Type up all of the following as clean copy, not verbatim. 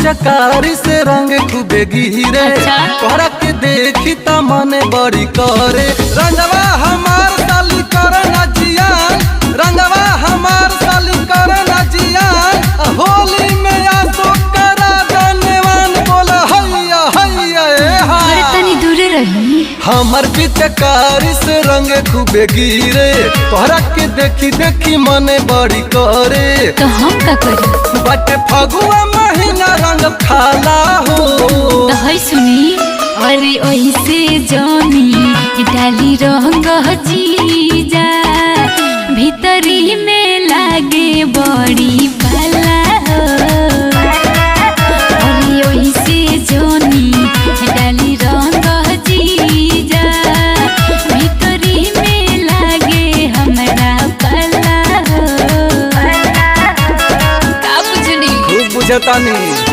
पिचकारी से रंग खूबे गिरे। तोहरा के देखी त मने बड़ी करे। रंगवा हमार साली कर ना जियान, रंगवा हमार साली कर ना जियान। होली में आसो करा धन्यवान बोला हैया हैया ए हा। तनी दूरे रही। हमार पिचकारी से रंग खूबे गिरे। तोहरा के देखी देखी मने बड़ी करे। तो हम का करी? बट फगुआ महीना रंग खाला हो। तो है सुनी, अरे ओइसे जानी डाली रंग जीजा, भीतरी में लागे बड़ी पाला हो। अरे ओइसे जानी डाली रंग जीजा, भीतरी में लागे हमरा पाला हो। का बुझनी? खूब बुझतानी।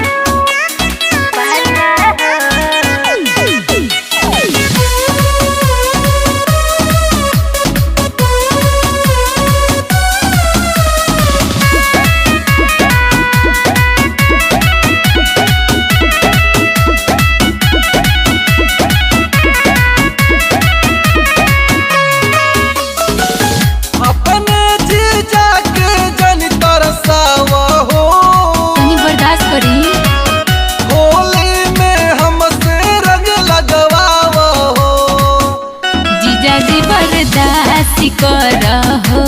करहो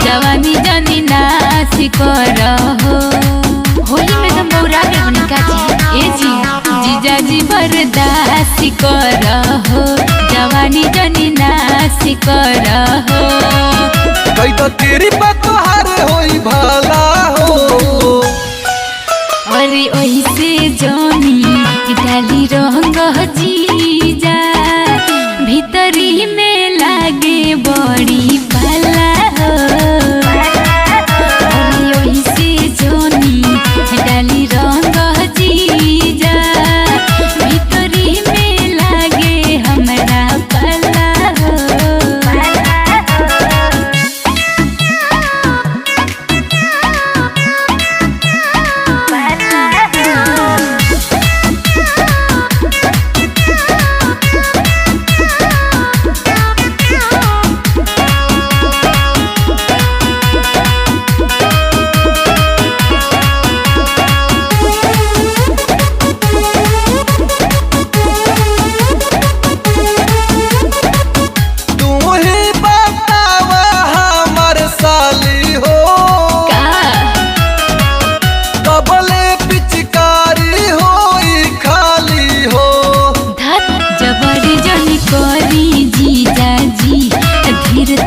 जवानी जानी नासी करहो। होली में तो मौरा के बनी काजी ए जी, जीजा जी बर्दाश्त करहो जवानी जानी नासी करहो। कई तो तेरी बात हार होई भला हो। अरे ओइसे जानी डाली रंग जीजा, भीतरी में लागे बड़ी पाला हो। अरे ओइसे जानी डाली रंग जीजा, भीतरी में लागे हमरा पाला हो।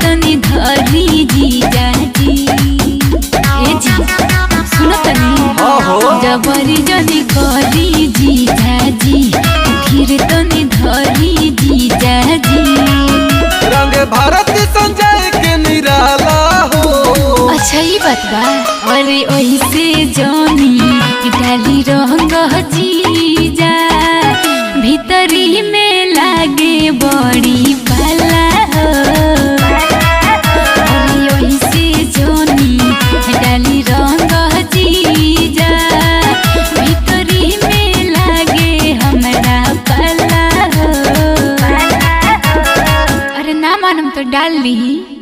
तनी धरी जीजा जी ए जी सुनो तनी। जबरी जनी करी जीजा जी, धीर तनी धरी जीजा जी। रंग भारत संजय के निराला हो। अच्छा ये बात बा। अरे ओइसे जानी डाली रंग जीजा, भीतरी में लागे बड़ी पाला हो। डाली रंग जीजा, भीतरी में लागे हमरा पाला हो। अरे ना मानम तो डाल ली।